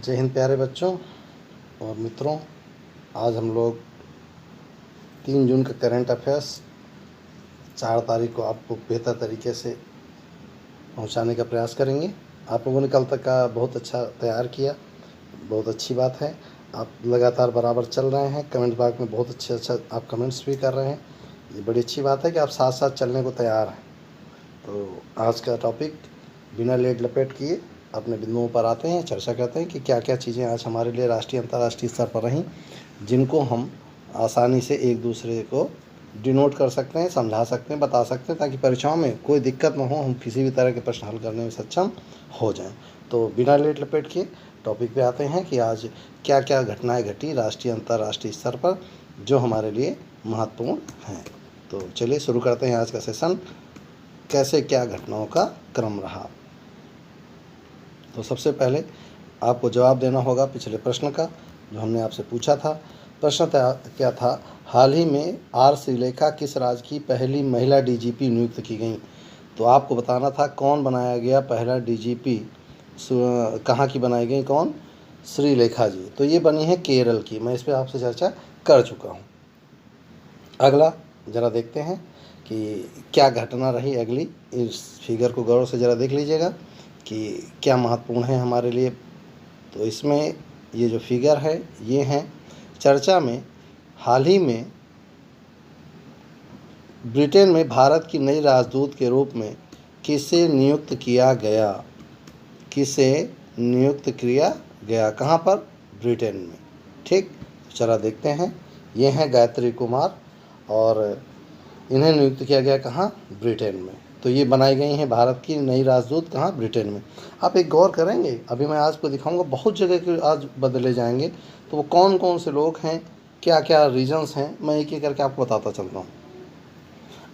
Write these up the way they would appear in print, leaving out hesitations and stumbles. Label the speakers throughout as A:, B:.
A: जय हिंद प्यारे बच्चों और मित्रों। आज हम लोग 3 जून का करंट अफेयर्स 4 तारीख को आपको बेहतर तरीके से पहुंचाने का प्रयास करेंगे। आप लोगों ने कल तक का बहुत अच्छा तैयार किया, बहुत अच्छी बात है। आप लगातार बराबर चल रहे हैं, कमेंट बॉक्स में बहुत अच्छा आप कमेंट्स भी कर रहे हैं। ये बड़ी अच्छी बात है कि आप साथ साथ चलने को तैयार हैं। तो आज का टॉपिक बिना लेट लपेट किए अपने बिंदुओं पर आते हैं, चर्चा करते हैं कि क्या क्या चीज़ें आज हमारे लिए राष्ट्रीय अंतर्राष्ट्रीय स्तर पर रहीं जिनको हम आसानी से एक दूसरे को डिनोट कर सकते हैं, समझा सकते हैं, बता सकते हैं, ताकि परीक्षाओं में कोई दिक्कत न हो, हम किसी भी तरह के प्रश्न हल करने में सक्षम हो जाएं। तो बिना लेट लपेट के टॉपिक पे आते हैं कि आज क्या क्या घटनाएं घटी राष्ट्रीय अंतर्राष्ट्रीय स्तर पर जो हमारे लिए महत्वपूर्ण हैं। तो चलिए शुरू करते हैं आज का सेशन। कैसे क्या घटनाओं का क्रम रहा। तो सबसे पहले आपको जवाब देना होगा पिछले प्रश्न का जो हमने आपसे पूछा था। प्रश्न क्या था? हाल ही में आर श्रीलेखा किस राज्य की पहली महिला डीजीपी नियुक्त की गई? तो आपको बताना था कौन बनाया गया पहला डीजीपी, कहाँ की बनाई गई, कौन? श्रीलेखा जी। तो ये बनी है केरल की। मैं इस पर आपसे चर्चा कर चुका हूँ। अगला जरा देखते हैं कि क्या घटना रही अगली। इस फिगर को गौर से ज़रा देख लीजिएगा कि क्या महत्वपूर्ण है हमारे लिए। तो इसमें ये जो फिगर है ये हैं चर्चा में। हाल ही में ब्रिटेन में भारत की नई राजदूत के रूप में किसे नियुक्त किया गया? किसे नियुक्त किया गया? कहाँ पर? ब्रिटेन में। ठीक, चला देखते हैं। ये हैं गायत्री कुमार और इन्हें नियुक्त किया गया कहाँ? ब्रिटेन में। तो ये बनाई गई हैं भारत की नई राजदूत कहाँ? ब्रिटेन में। आप एक गौर करेंगे, अभी मैं आज को दिखाऊंगा बहुत जगह के आज बदले जाएंगे। तो वो कौन कौन से लोग हैं, क्या क्या रीजन्स हैं, मैं एक एक करके आपको बताता चलता हूँ।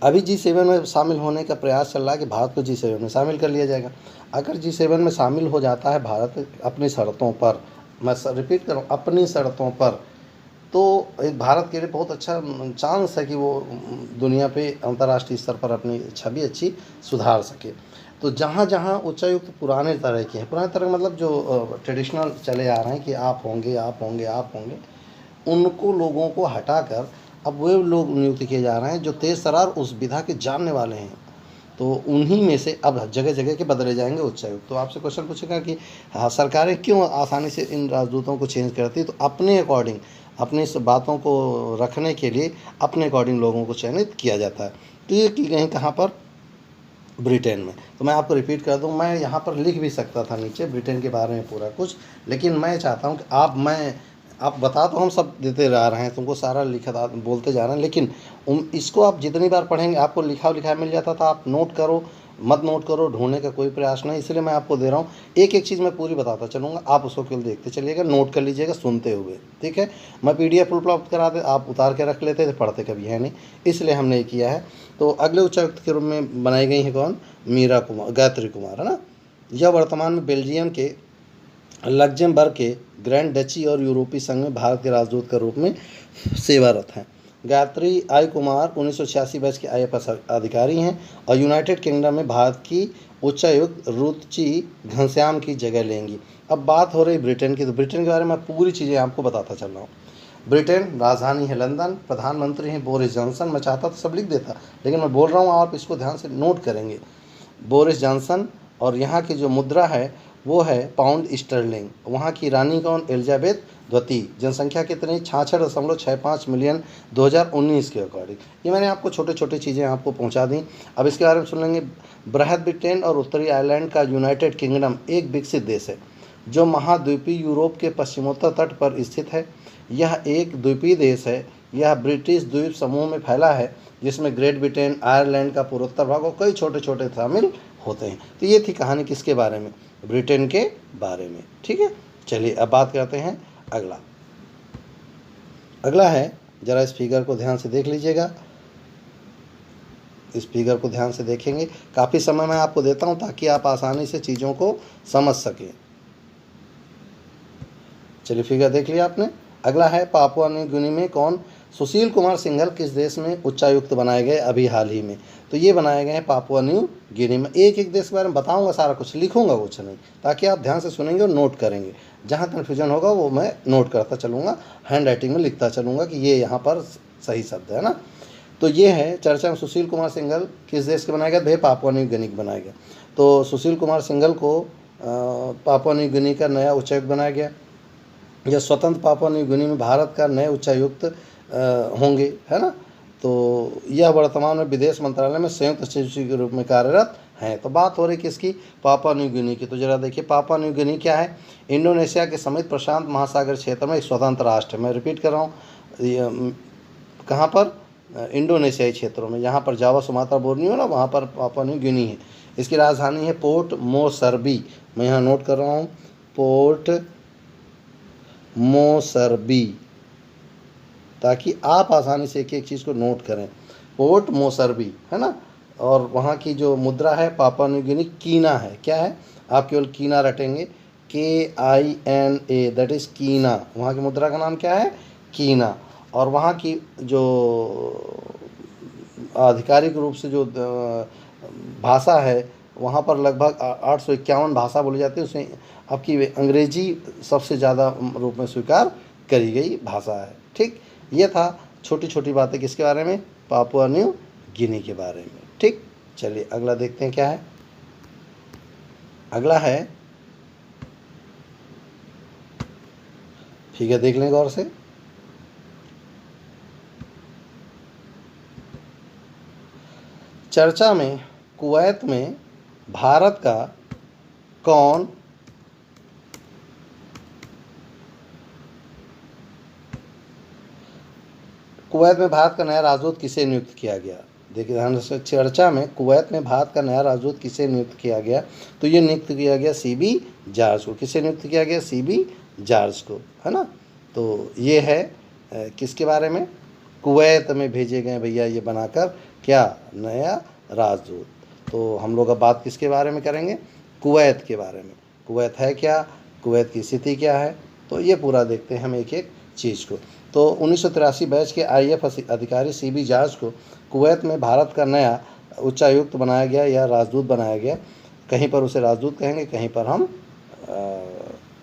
A: अभी G7 में शामिल होने का प्रयास चल रहा है कि भारत को G7 में शामिल कर लिया जाएगा। अगर G7 में शामिल हो जाता है भारत अपनी शर्तों पर, मैं रिपीट कर रहा हूँ, अपनी शर्तों पर, तो एक भारत के लिए बहुत अच्छा चांस है कि वो दुनिया पे अंतर्राष्ट्रीय स्तर पर अपनी छवि अच्छी सुधार सके। तो जहाँ जहाँ उच्चायुक्त पुराने तरह के हैं, पुराने तरह मतलब जो ट्रेडिशनल चले आ रहे हैं कि आप होंगे आप होंगे आप होंगे, उनको लोगों को हटाकर अब वे लोग नियुक्त किए जा रहे हैं जो तेज तर्रार उस विधा के जानने वाले हैं। तो उन्हीं में से अब जगह जगह के बदले जाएंगे उच्चायुक्त। तो आपसे क्वेश्चन पूछेगा कि हाँ, सरकारें क्यों आसानी से इन राजदूतों को चेंज करती है? तो अपने अकॉर्डिंग, अपनी इस बातों को रखने के लिए अपने अकॉर्डिंग लोगों को चयनित किया जाता है। तो ये की गई कहाँ पर? ब्रिटेन में। तो मैं आपको रिपीट कर दूं, मैं यहाँ पर लिख भी सकता था नीचे ब्रिटेन के बारे में पूरा कुछ, लेकिन मैं चाहता हूँ कि आप बता तो हम सब देते जा रहे हैं, तुमको सारा लिखा बोलते जा रहे हैं, लेकिन इसको आप जितनी बार पढ़ेंगे आपको लिखा मिल जाता था। आप नोट करो, मत नोट करो, ढूंढने का कोई प्रयास नहीं। इसलिए मैं आपको दे रहा हूँ, एक एक चीज़ मैं पूरी बताता चलूँगा, आप उसको केवल देखते चलिएगा, नोट कर लीजिएगा सुनते हुए। ठीक है, मैं PDF उपलब्ध करा दे, आप उतार के रख लेते थे, पढ़ते कभी है नहीं, इसलिए हमने ये किया है। तो अगले उच्चायुक्त के रूप में बनाई गई है कौन? गायत्री कुमार, है ना। यह वर्तमान में बेल्जियम के, लग्जमबर्ग के, ग्रैंड डची और यूरोपीय संघ में भारत के राजदूत के रूप में सेवारत हैं। गायत्री आई कुमार 1986 बैच के IFS अधिकारी हैं और यूनाइटेड किंगडम में भारत की उच्चायुक्त रुचि घनश्याम की जगह लेंगी। अब बात हो रही ब्रिटेन की। तो ब्रिटेन के बारे में पूरी चीज़ें आपको बताता चल रहा हूँ। ब्रिटेन राजधानी है लंदन, प्रधानमंत्री हैं बोरिस जॉनसन। मैं चाहता तो सब लिख देता, लेकिन मैं बोल रहा हूँ, आप इसको ध्यान से नोट करेंगे। बोरिस जॉनसन, और यहाँ की जो मुद्रा है वो है पाउंड स्टर्लिंग। वहाँ की रानी कौन? एलिजाबेथ द्वितीय। जनसंख्या कितनी? 66.65 मिलियन 2019 के अकॉर्डिंग। ये मैंने आपको छोटे छोटे चीज़ें आपको पहुँचा दी। अब इसके बारे में सुन लेंगे। बृहद ब्रिटेन और उत्तरी आयरलैंड का यूनाइटेड किंगडम एक विकसित देश है जो महाद्वीपीय यूरोप के पश्चिमोत्तर तट पर स्थित है। यह एक द्वीपीय देश है। यह ब्रिटिश द्वीप समूह में फैला है जिसमें ग्रेट ब्रिटेन, आयरलैंड का पूर्वोत्तर भाग और कई छोटे छोटे शामिल होते हैं। तो ये थी कहानी किसके बारे में? ब्रिटेन के बारे में। ठीक है, चलिए अब बात करते हैं अगला है, जरा इस फिगर को ध्यान से देख लीजिएगा। इस फिगर को ध्यान से देखेंगे, काफ़ी समय मैं आपको देता हूं ताकि आप आसानी से चीज़ों को समझ सकें। चलिए फिगर देख लिया आपने। अगला है पापुआ न्यू गिनी में कौन? सुशील कुमार सिंघल किस देश में उच्चायुक्त बनाए गए अभी हाल ही में? तो ये बनाए गए हैं पापुआ न्यू गिनी में। एक एक देश के बारे में बताऊंगा, सारा कुछ लिखूंगा कुछ नहीं, ताकि आप ध्यान से सुनेंगे और नोट करेंगे। जहाँ कन्फ्यूजन होगा वो मैं नोट करता चलूँगा, हैंड राइटिंग में लिखता चलूँगा कि ये यहाँ पर सही शब्द है ना। तो ये है चर्चा में सुशील कुमार सिंघल किस देश के बनाया गया? भाई पापुआ न्यू गिनी के बनाया गया। तो सुशील कुमार सिंघल को पापुआ न्यू गिनी का नया उच्चायुक्त बनाया गया। यह स्वतंत्र पापुआ न्यू गिनी में भारत का नए उच्चायुक्त होंगे, है ना। तो यह वर्तमान में विदेश मंत्रालय में संयुक्त सचिव के रूप में कार्यरत हैं। तो बात हो रही किसकी? पापुआ न्यू गिनी की। तो जरा देखिए पापुआ न्यू गिनी क्या है? इंडोनेशिया के समेत प्रशांत महासागर क्षेत्र में एक स्वतंत्र राष्ट्र है। मैं रिपीट कर रहा हूँ, कहाँ पर? इंडोनेशियाई क्षेत्रों में। यहाँ पर जावा, सुमात्रा, बोर्नियो ना, वहाँ पर पापुआ न्यू गिनी है। इसकी राजधानी है पोर्ट मोसर्बी। मैं यहाँ नोट कर रहा हूँ, पोर्ट मोसर्बी, ताकि आप आसानी से एक एक चीज़ को नोट करें। पोर्ट मोसर्बी, है ना। और वहाँ की जो मुद्रा है पापुआ न्यू गिनी कीना है। क्या है? आप केवल कीना रटेंगे, KINA, दैट इज़ कीना। वहाँ की मुद्रा का नाम क्या है? कीना। और वहाँ की जो आधिकारिक रूप से जो भाषा है, वहाँ पर लगभग 851 भाषा बोली जाती है। उसमें आपकी अंग्रेजी सबसे ज़्यादा रूप में स्वीकार करी गई भाषा है। ठीक, ये था छोटी छोटी बातें किसके बारे में? पापुआ न्यू गिनी के बारे में। ठीक, चलिए अगला देखते हैं क्या है। अगला है, ठीक है, देख लें गौर से। चर्चा में कुवैत में भारत का कौन कुवैत में भारत का नया राजदूत किसे नियुक्त किया गया? देखिए ध्यान से, चर्चा में कुवैत में भारत का नया राजदूत किसे नियुक्त किया गया? तो ये नियुक्त किया गया CB जॉर्ज को। किसे नियुक्त किया गया? CB जॉर्ज को, है ना। तो ये है किसके बारे में? कुवैत में भेजे गए भैया ये बनाकर, क्या? नया राजदूत। तो हम लोग अब बात किसके बारे में करेंगे? कुवैत के बारे में। कुवैत है क्या? कुवैत की स्थिति क्या है? तो ये पूरा देखते हैं हम एक एक चीज़ को। तो 1983 बैच के IAF अधिकारी CB जॉर्ज को कुवैत में भारत का नया उच्चायुक्त बनाया गया या राजदूत बनाया गया। कहीं पर उसे राजदूत कहेंगे, कहीं पर हम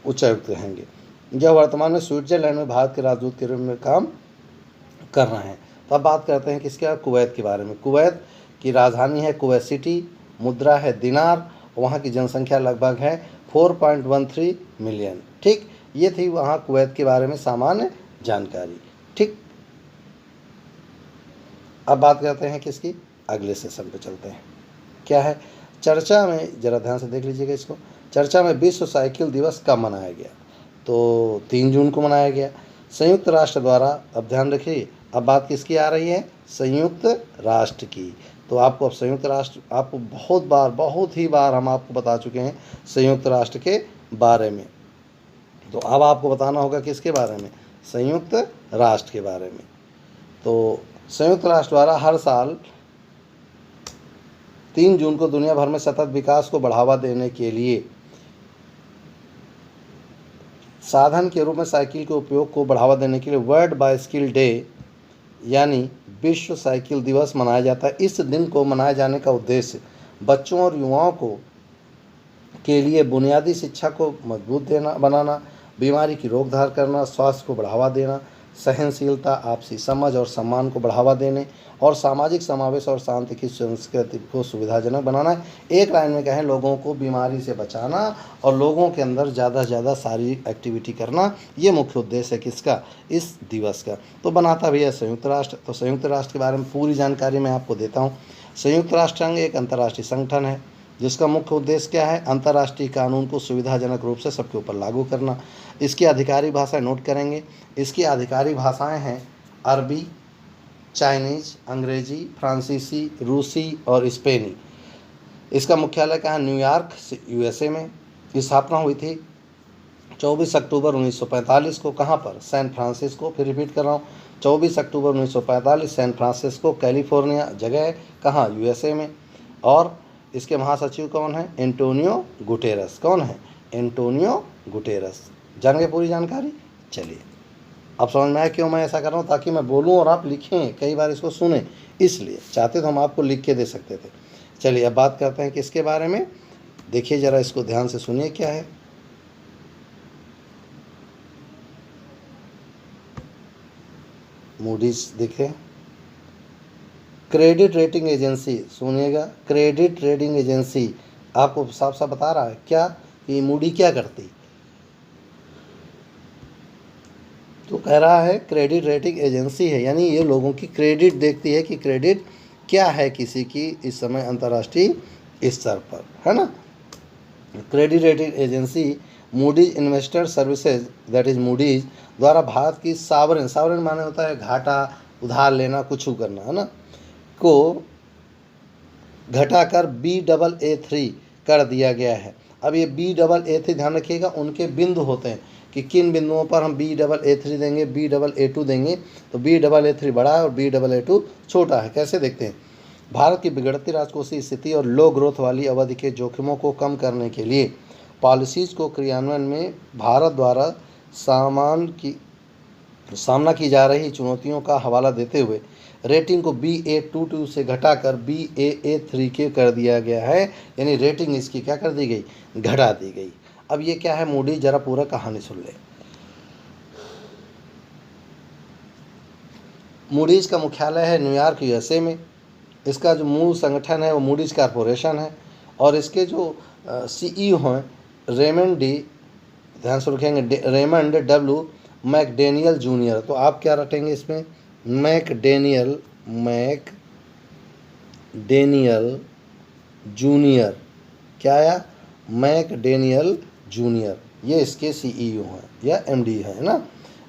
A: उच्चायुक्त कहेंगे। यह वर्तमान में स्विट्जरलैंड में भारत के राजदूत के रूप में काम कर रहे हैं। तो अब बात करते हैं किसके? कुवैत के बारे में। कुवैत की राजधानी है कुवैत सिटी, मुद्रा है दिनार, वहाँ की जनसंख्या लगभग है 4.13 मिलियन। ठीक, ये थी वहाँ कुवैत के बारे में सामान्य जानकारी। ठीक, अब बात करते हैं किसकी? अगले सेशन पे चलते हैं। क्या है चर्चा में? जरा ध्यान से देख लीजिएगा इसको। चर्चा में विश्व साइकिल दिवस कब मनाया गया? तो 3 जून को मनाया गया संयुक्त राष्ट्र द्वारा। अब ध्यान रखिए, अब बात किसकी आ रही है? संयुक्त राष्ट्र की। तो आपको अब संयुक्त राष्ट्र, आपको बहुत ही बार हम आपको बता चुके हैं संयुक्त राष्ट्र के बारे में। तो अब आपको बताना होगा किसके बारे में? संयुक्त राष्ट्र के बारे में। तो संयुक्त राष्ट्र द्वारा हर साल 3 जून को दुनिया भर में सतत विकास को बढ़ावा देने के लिए साधन के रूप में साइकिल के उपयोग को बढ़ावा देने के लिए वर्ल्ड बाइसिकल डे यानी विश्व साइकिल दिवस मनाया जाता है। इस दिन को मनाए जाने का उद्देश्य बच्चों और युवाओं को के लिए बुनियादी शिक्षा को मजबूत बनाना, बीमारी की रोकथाम करना, स्वास्थ्य को बढ़ावा देना, सहनशीलता, आपसी समझ और सम्मान को बढ़ावा देने और सामाजिक समावेश और शांति की संस्कृति को सुविधाजनक बनाना है। एक लाइन में कहें, लोगों को बीमारी से बचाना और लोगों के अंदर ज़्यादा से ज़्यादा शारीरिक एक्टिविटी करना, ये मुख्य उद्देश्य है किसका? इस दिवस का। तो बनाता भी है संयुक्त राष्ट्र। तो संयुक्त राष्ट्र के बारे में पूरी जानकारी मैं आपको देता हूँ। संयुक्त राष्ट्र संघ एक अंतर्राष्ट्रीय संगठन है जिसका मुख्य उद्देश्य क्या है? अंतर्राष्ट्रीय कानून को सुविधाजनक रूप से सबके ऊपर लागू करना। इसकी आधिकारिक भाषाएं नोट करेंगे। इसकी आधिकारिक भाषाएं हैं अरबी, चाइनीज, अंग्रेजी, फ्रांसीसी, रूसी और स्पेनी। इसका मुख्यालय कहाँ? न्यूयॉर्क, USA में। इसकी स्थापना हुई थी 24 अक्टूबर 1945 को। कहाँ पर? San Francisco. फिर रिपीट कर रहा हूँ, 24 अक्टूबर 1945, सैन फ्रांसिस्को, कैलिफोर्निया जगह है। कहाँ? USA में। और इसके महासचिव कौन है? Antonio Guterres. कौन है? Antonio Guterres. जान गए पूरी जानकारी? चलिए अब समझ में आया क्यों मैं ऐसा कर रहा हूँ, ताकि मैं बोलूँ और आप लिखें, कई बार इसको सुने, इसलिए चाहते तो हम आपको लिख के दे सकते थे। चलिए अब बात करते हैं किसके बारे में, देखिए ज़रा इसको ध्यान से सुनिए क्या है। मूडीज देखें, क्रेडिट रेटिंग एजेंसी, सुनिएगा, क्रेडिट रेटिंग एजेंसी आपको साफ साफ बता रहा है क्या कि मूडी क्या करती, तो कह रहा है क्रेडिट रेटिंग एजेंसी है, यानी ये लोगों की क्रेडिट देखती है कि क्रेडिट क्या है किसी की इस समय अंतर्राष्ट्रीय स्तर पर, है ना। Credit rating agency Moody's investor services that is Moody's द्वारा भारत की सावरेन, सावरेन माने होता है घाटा, उधार लेना, कुछ करना, है ना, को घटाकर Baa3 कर दिया गया है। अब ये Baa3 ध्यान रखिएगा, उनके बिंदु होते हैं कि किन बिंदुओं पर हम Baa3 देंगे, Baa2 देंगे, तो Baa3 बड़ा है और Baa2 छोटा है। कैसे देखते हैं, भारत की बिगड़ती राजकोषीय स्थिति और लो ग्रोथ वाली अवधि के जोखिमों को कम करने के लिए पॉलिसीज़ को क्रियान्वयन में भारत द्वारा सामना की जा रही चुनौतियों का हवाला देते हुए रेटिंग को Baa22 से घटाकर Baa3 के कर दिया गया है, यानी रेटिंग इसकी क्या कर दी गई, घटा दी गई। अब ये क्या है मूडी, जरा पूरा कहानी सुन ले। मूडीज़ का मुख्यालय है न्यूयॉर्क यूएसए में, इसका जो मूल संगठन है वो मूडीज़ कॉरपोरेशन है, और इसके जो सीईओ हैं रेमंड डी, ध्यान से रखेंगे, रेमंड डब्ल्यू मैकडेनियल जूनियर, तो आप क्या रटेंगे इसमें, मैकडेनियल जूनियर, क्या आया, मैकडेनियल जूनियर, ये इसके सीईओ हैं या एमडी है ना।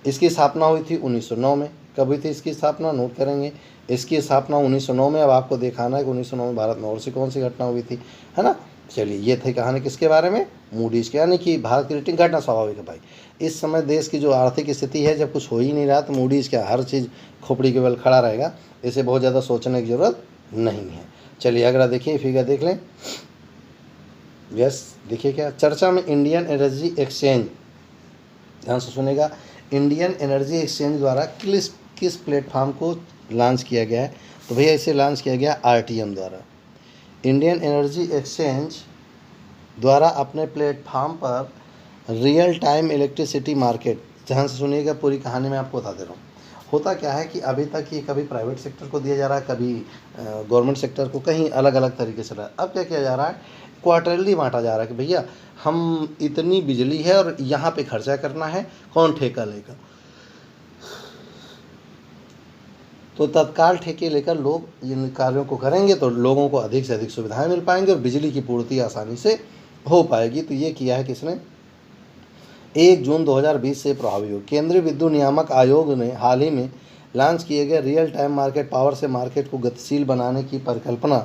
A: इसकी स्थापना हुई थी 1909 में। कब हुई थी इसकी स्थापना, नोट करेंगे, इसकी स्थापना 1909 में। अब आपको दिखाना है कि 1909 में भारत में और सी कौन सी घटना हुई थी, है ना। चलिए ये थी कहानी किसके बारे में, मूडीज़ के, यानी कि भारत की रेटिंग घटना स्वाभाविक है भाई। इस समय देश की जो आर्थिक स्थिति है, जब कुछ हो ही नहीं रहा, तो मूडीज़ क्या हर चीज़ खोपड़ी के बल खड़ा रहेगा, इसे बहुत ज़्यादा सोचने की ज़रूरत नहीं है। चलिए अगला देखिए, फिगर देख लें। यस, देखिए क्या चर्चा में इंडियन एनर्जी एक्सचेंज, ध्यान से सुनेगा, इंडियन एनर्जी एक्सचेंज द्वारा किस प्लेटफॉर्म को लॉन्च किया गया है, तो भैया इसे लॉन्च किया गया आरटीएम द्वारा। इंडियन एनर्जी एक्सचेंज द्वारा अपने प्लेटफॉर्म पर रियल टाइम इलेक्ट्रिसिटी मार्केट, ध्यान से सुनिएगा, पूरी कहानी मैं आपको बता दे रहा हूँ। होता क्या है कि अभी तक ये कभी प्राइवेट सेक्टर को दिया जा रहा है, कभी गवर्नमेंट सेक्टर को, कहीं अलग अलग तरीके से रहा है। अब क्या किया जा रहा है, क्वार्टरली बांटा जा रहा है कि भैया हम इतनी बिजली है और यहाँ पे खर्चा करना है, कौन ठेका लेगा, तो तत्काल ठेके लेकर लोग इन कार्यों को करेंगे, तो लोगों को अधिक से अधिक सुविधाएं मिल पाएंगी और बिजली की पूर्ति आसानी से हो पाएगी। तो ये किया है किसने, 1 जून 2020 से प्रभावी हो। केंद्रीय विद्युत नियामक आयोग ने हाल ही में लॉन्च किए गए रियल टाइम मार्केट पावर से मार्केट को गतिशील बनाने की परिकल्पना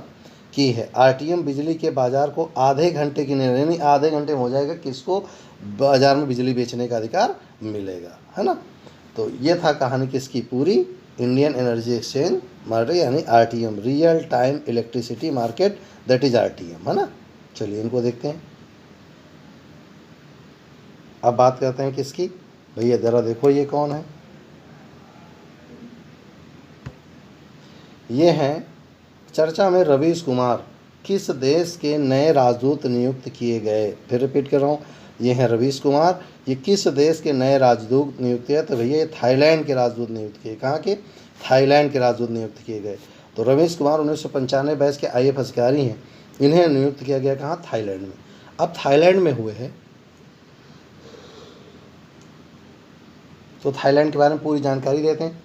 A: की है। आरटीएम बिजली के बाजार को आधे घंटे की नहीं, यानी आधे घंटे में हो जाएगा, किसको बाजार में बिजली बेचने का अधिकार मिलेगा, है ना। तो ये था कहानी किसकी पूरी, इंडियन एनर्जी एक्सचेंज मार्केट, यानी RTM, real time electricity market, that is RTM, है ना। चलिए इनको देखते हैं। अब बात करते हैं किसकी, भैया ज़रा देखो ये कौन है, ये हैं चर्चा में रवीश कुमार, किस देश के नए राजदूत नियुक्त किए गए, फिर रिपीट कर रहा हूँ, ये हैं रवीश कुमार, ये किस देश के नए राजदूत नियुक्त किए, तो भैया ये थाईलैंड के राजदूत नियुक्त किए। कहाँ के, थाईलैंड के राजदूत नियुक्त किए गए। तो रवीश कुमार 1995 बैच के IAF अधिकारी हैं, इन्हें नियुक्त किया गया कहाँ, थाईलैंड में। अब थाईलैंड में हुए हैं, तो थाईलैंड के बारे में पूरी जानकारी देते हैं।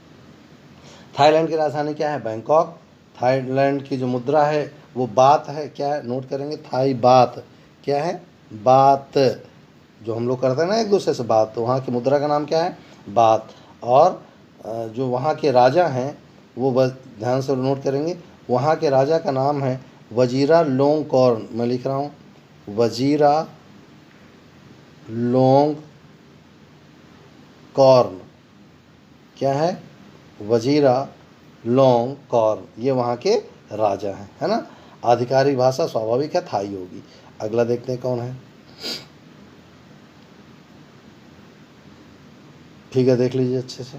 A: थाईलैंड की राजधानी क्या है, बैंकॉक। थाईलैंड की जो मुद्रा है वो बात है, क्या है, नोट करेंगे, थाई बात, क्या है, बात, जो हम लोग करते हैं ना एक दूसरे से बात, तो वहाँ की मुद्रा का नाम क्या है, बात। और जो वहाँ के राजा हैं वो ध्यान से नोट करेंगे, वहाँ के राजा का नाम है वजीरा लोंगकॉर्न, मैं लिख रहा हूँ वजीरा लोंगकॉर्न, क्या है, वजीरा लोंगकॉर्न, ये वहाँ के राजा हैं, है ना। आधिकारिक भाषा स्वाभाविक है थाई होगी। अगला देखते हैं कौन है, फिगर देख लीजिए अच्छे से।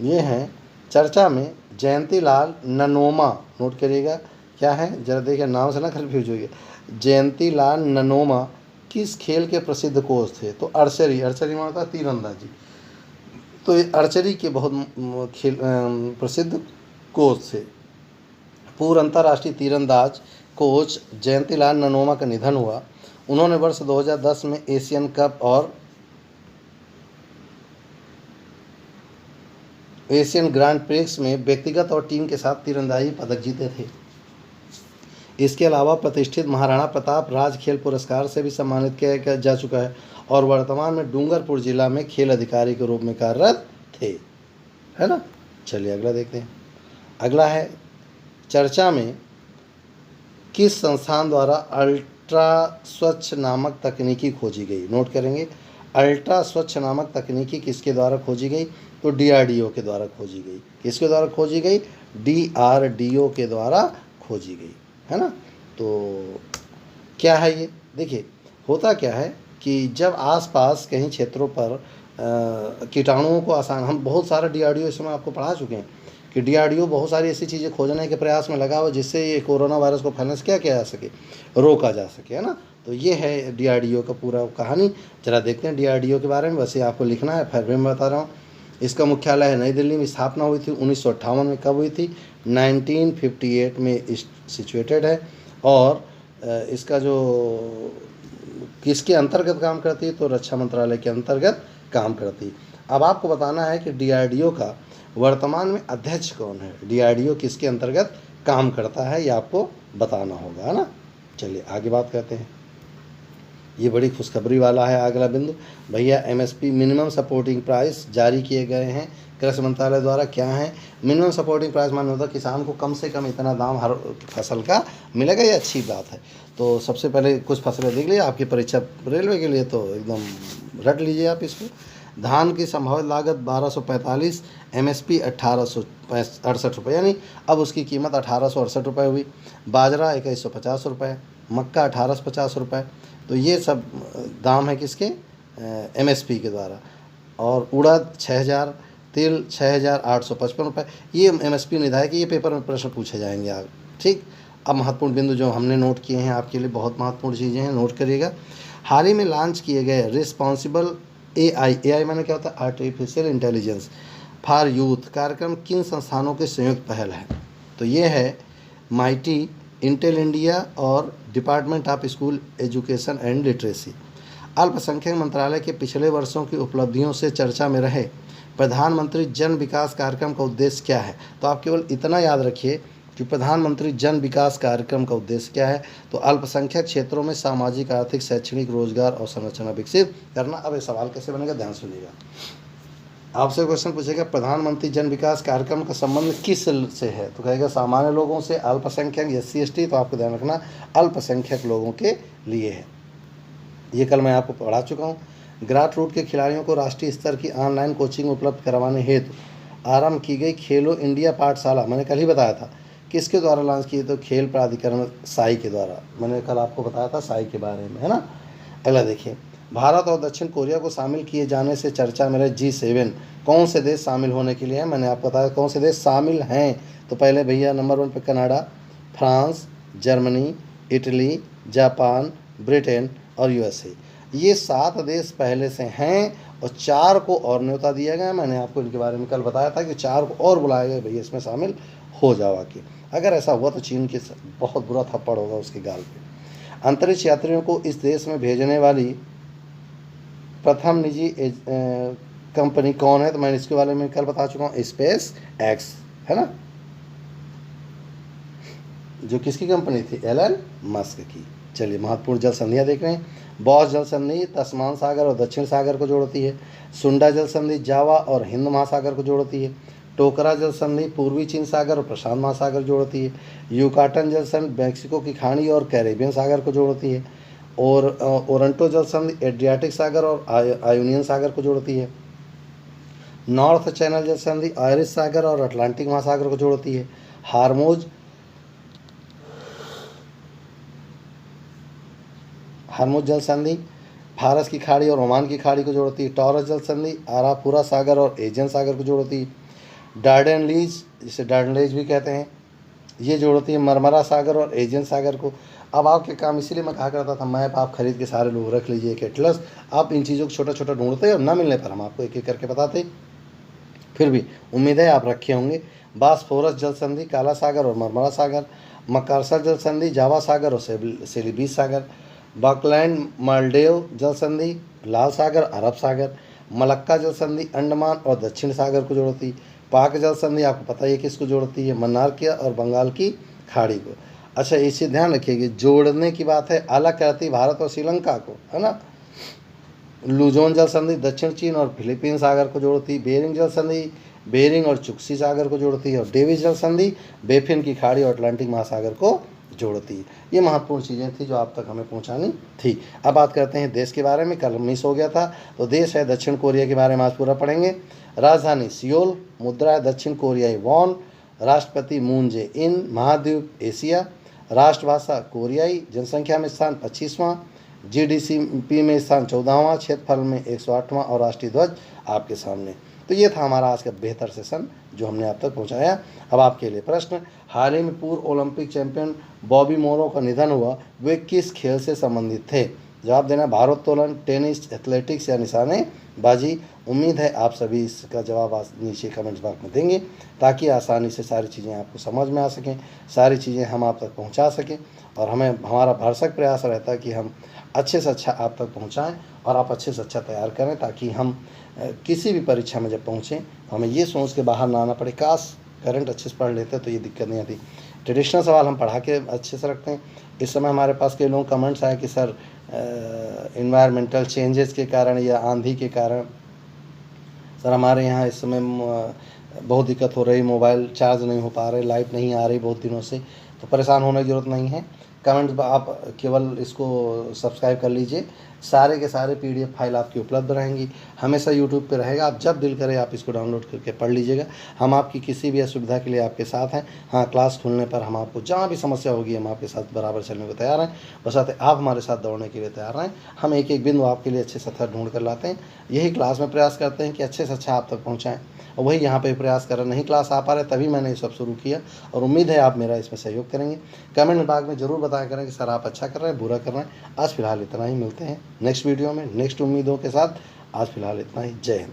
A: ये हैं चर्चा में जयंतीलाल ननोमा, नोट करिएगा क्या है, जरा देखिए नाम से ना कन्फ्यूज होइए। जयंतीलाल ननोमा किस खेल के प्रसिद्ध कोच थे? तो आर्चरी, आर्चरी माना था तीरंदाजी। तो ये आर्चरी के बहुत खेल प्रसिद्ध कोच थे। पूर्व अंतर्राष्ट्रीय तीरंदाज कोच जयंतीलाल ननोमा का निधन हुआ। उन्होंने वर्ष 2010 में एशियन कप और एशियन ग्रांड प्रिक्स में व्यक्तिगत और टीम के साथ तीरंदाजी पदक जीते थे। इसके अलावा प्रतिष्ठित महाराणा प्रताप राज खेल पुरस्कार से भी सम्मानित किया जा चुका है और वर्तमान में डूंगरपुर जिला में खेल अधिकारी के रूप में कार्यरत थे, है ना। चलिए अगला देखते हैं। अगला है चर्चा में किस संस्थान द्वारा अल्ट्रा स्वच्छ नामक तकनीकी खोजी गई? नोट करेंगे, अल्ट्रा स्वच्छ नामक तकनीकी किसके द्वारा खोजी गई? तो DRDO के द्वारा खोजी गई। किसके द्वारा खोजी गई? DRDO के द्वारा खोजी गई, है ना। तो क्या है ये? देखिए होता क्या है कि जब आसपास कहीं क्षेत्रों पर कीटाणुओं को आसान, हम बहुत सारा DRDO इस समय आपको पढ़ा चुके हैं कि DRDO बहुत सारी ऐसी चीज़ें खोजने के प्रयास में लगा हुआ जिससे ये कोरोना वायरस को फैलने से क्या किया जा सके, रोका जा सके, है ना। तो ये है DRDO का पूरा कहानी। जरा देखते हैं DRDO के बारे में। वैसे आपको लिखना है, फिर भी मैं बता रहा हूँ। इसका मुख्यालय है नई दिल्ली में, स्थापना हुई थी 1958 में। कब हुई थी? 1958 में सिचुएटेड है। और इसका जो किसके अंतर्गत काम करती है? तो रक्षा मंत्रालय के अंतर्गत काम करती है। अब आपको बताना है कि DRDO का वर्तमान में अध्यक्ष कौन है? DRDO किसके अंतर्गत काम करता है, ये आपको बताना होगा, है ना। चलिए आगे बात करते हैं। ये बड़ी खुशखबरी वाला है अगला बिंदु। भैया MSP मिनिमम सपोर्टिंग प्राइस जारी किए गए हैं कृषि मंत्रालय द्वारा। क्या है मिनिमम सपोर्टिंग प्राइस? माने होता है किसान को कम से कम इतना दाम हर फसल का मिलेगा, ये अच्छी बात है। तो सबसे पहले कुछ फसलें देख लीजिए, आपकी परीक्षा रेलवे के लिए तो एकदम रट लीजिए आप इसको। धान की संभावित लागत 1245, MSP 1868 रुपये, यानी अब उसकी कीमत 1868 रुपये हुई। बाजरा 2150 रुपये, मक्का 1850 रुपये। तो ये सब दाम है किसके? MSP के द्वारा। और उड़द 6000, तिल 6855 रुपये। ये MSP निर्धारित है कि ये पेपर में प्रश्न पूछे जाएंगे आप, ठीक। अब महत्वपूर्ण बिंदु जो हमने नोट किए हैं आपके लिए, बहुत महत्वपूर्ण चीज़ें हैं, नोट करिएगा। हाल ही में लॉन्च किए गए रिस्पॉन्सिबल AI माने क्या होता है? आर्टिफिशियल इंटेलिजेंस फॉर यूथ कार्यक्रम किन संस्थानों की संयुक्त पहल है? तो ये है माइटी, इंटेल इंडिया और department of school education and literacy. अल्पसंख्यक मंत्रालय के पिछले वर्षों की उपलब्धियों से चर्चा में रहे प्रधानमंत्री जन विकास कार्यक्रम का उद्देश्य क्या है? तो आप केवल इतना याद रखिए कि प्रधानमंत्री जन विकास कार्यक्रम का उद्देश्य क्या है? तो अल्पसंख्यक क्षेत्रों में सामाजिक, आर्थिक, शैक्षणिक, रोजगार और संरचना विकसित करना। अब ये सवाल कैसे बनेगा, ध्यान सुनिएगा। आपसे क्वेश्चन पूछेगा प्रधानमंत्री जन विकास कार्यक्रम का संबंध किस से है? तो कहेगा सामान्य लोगों से, अल्पसंख्यक, SC ST। तो आपको ध्यान रखना अल्पसंख्यक लोगों के लिए है। ये कल मैं आपको पढ़ा चुका हूँ। ग्रास रूट के खिलाड़ियों को राष्ट्रीय स्तर की ऑनलाइन कोचिंग उपलब्ध करवाने हेतु आरंभ की गई खेलो इंडिया पाठशाला, मैंने कल ही बताया था किसके द्वारा लॉन्च की? तो खेल प्राधिकरण साई के द्वारा। मैंने कल आपको बताया था साई के बारे में, है ना। अगला देखिए, भारत और दक्षिण कोरिया को शामिल किए जाने से चर्चा में रहे G7 कौन से देश शामिल होने के लिए हैं? मैंने आपको बताया कौन से देश शामिल हैं। तो पहले भैया नंबर 1 पे Canada, France, Germany, Italy, Japan, Britain और USA। ये 7 देश पहले से हैं और 4 को और न्योता दिया गया। मैंने आपको इनके बारे में कल बताया था कि 4 को और बुलाया गया, भैया इसमें शामिल हो जाओ आके। अगर ऐसा हुआ तो चीन के बहुत बुरा थप्पड़ होगा उसके गाल पे। अंतरिक्ष यात्रियों को इस देश में भेजने वाली प्रथम निजी कंपनी कौन है? तो मैंने इसके बारे में कल बता चुका हूँ, SpaceX, है ना। जो किसकी कंपनी थी? एलन मस्क की। चलिए महत्वपूर्ण जल संधियाँ देख रहे हैं। बॉस जल संधि तस्मान सागर और दक्षिण सागर को जोड़ती है। सुंडा जल संधि जावा और हिंद महासागर को जोड़ती है। टोकरा जल संधि पूर्वी चीन सागर और प्रशांत महासागर जोड़ती है। यूकाटन जल संधि मैक्सिको की खाड़ी और कैरेबियन सागर को जोड़ती है। और ओरंटो जल संधि एड्रियाटिक सागर और आयोनियन सागर को जोड़ती है। नॉर्थ चैनल जल संधि आयरिश सागर और अटलांटिक महासागर को जोड़ती है। हरमुज जल संधि फारस की खाड़ी और ओमान की खाड़ी को जोड़ती है। टॉरस जल संधि आरापुरा सागर और एजियन सागर को जोड़ती है। डार्डेनलीज, जिसे डार्डेनलीज भी कहते हैं, ये जोड़ती है मरमरा सागर और एजियन सागर को। अब आपके काम इसीलिए मैं कहा करता था मैप आप खरीद के सारे लोग रख लीजिए एक एटलस, आप इन चीज़ों को छोटा छोटा ढूंढते और ना मिलने पर हम आपको एक एक करके बताते। फिर भी उम्मीद है आप रखे होंगे। बासफोरस जल संधि काला सागर और मरमरा सागर। मकरसर जल संधि जावा सागर और सेलिबीस सागर। बकलैंड मालदीव जल संधि लाल सागर अरब सागर। मलक्का जल संधि अंडमान और दक्षिण सागर को जोड़ती। पाक जल संधि आपको पता ही है किसको जोड़ती है, मन्नार और बंगाल की खाड़ी को। अच्छा इसे ध्यान रखिएगा, जोड़ने की बात है, अलग करती भारत और श्रीलंका को, है ना। लुजोन जल संधि दक्षिण चीन और फिलीपीन सागर को जोड़ती। बेरिंग जल संधि बेरिंग और चुक्सी सागर को जोड़ती है। और डेविस जल संधि बेफिन की खाड़ी और अटलांटिक महासागर को जोड़ती है। ये महत्वपूर्ण चीज़ें थी जो आप तक हमें पहुंचानी थी। अब बात करते हैं देश के बारे में, कल मिस हो गया था। तो देश है दक्षिण कोरिया के बारे में आज पूरा पढ़ेंगे। राजधानी सियोल, मुद्रा है दक्षिण कोरियाई वॉन, राष्ट्रपति मून जे इन, महाद्वीप एशिया, राष्ट्रभाषा कोरियाई, जनसंख्या में स्थान 25वां, जीडीपी में स्थान 14वां, क्षेत्रफल में 108वां और राष्ट्रीय ध्वज आपके सामने। तो ये था हमारा आज का बेहतर सेशन जो हमने आप तक पहुंचाया। अब आपके लिए प्रश्न, हाल ही में पूर्व ओलंपिक चैंपियन बॉबी मोरो का निधन हुआ, वे किस खेल से संबंधित थे? जवाब देना भारोत्तोलन, टेनिस, एथलेटिक्स या निशानेबाजी। उम्मीद है आप सभी इसका जवाब आज नीचे कमेंट्स बॉक्स में देंगे ताकि आसानी से सारी चीज़ें आपको समझ में आ सकें, सारी चीज़ें हम आप तक पहुंचा सकें। और हमारा भरसक प्रयास रहता है कि हम अच्छे से अच्छा आप तक पहुंचाएं और आप अच्छे से अच्छा तैयार करें ताकि हम किसी भी परीक्षा में जब पहुँचें तो हमें ये सोच के बाहर ना आना पड़े, काश करंट अच्छे से पढ़ लेते तो ये दिक्कत नहीं आती। ट्रेडिशनल सवाल हम पढ़ा के अच्छे से रखते हैं। इस समय हमारे पास कई लोगों कमेंट्स आए कि सर इन्वायरमेंटल चेंजेस के कारण या आंधी के कारण सर हमारे यहाँ इस समय बहुत दिक्कत हो रही, मोबाइल चार्ज नहीं हो पा रहे, लाइट नहीं आ रही बहुत दिनों से। तो परेशान होने की ज़रूरत नहीं है, कमेंट आप केवल इसको सब्सक्राइब कर लीजिए, सारे के सारे PDF फाइल आपकी उपलब्ध रहेंगी, हमेशा YouTube पे रहेगा। आप जब दिल करे आप इसको डाउनलोड करके पढ़ लीजिएगा। हम आपकी किसी भी असुविधा के लिए आपके साथ हैं। हाँ, क्लास खुलने पर हम आपको जहाँ भी समस्या होगी हम आपके साथ बराबर चलने को तैयार हैं। बस आते आप हमारे साथ दौड़ने के लिए तैयार रहें। हम एक एक बिंदु आपके लिए अच्छे से अच्छा ढूंढ कर लाते हैं। यही क्लास में प्रयास करते हैं कि अच्छे से अच्छा आप तक पहुँचाएँ, और वही यहाँ पे प्रयास कर रहे। नहीं क्लास आ पा रहे तभी मैंने ये सब शुरू किया, और उम्मीद है आप मेरा इसमें सहयोग करेंगे। कमेंट बॉक्स में ज़रूर बताया करें कि सर आप अच्छा कर रहे हैं, बुरा कर रहे हैं। आज फिलहाल इतना ही, मिलते हैं नेक्स्ट वीडियो में नेक्स्ट उम्मीदों के साथ। आज फिलहाल इतना ही, जय हिंद।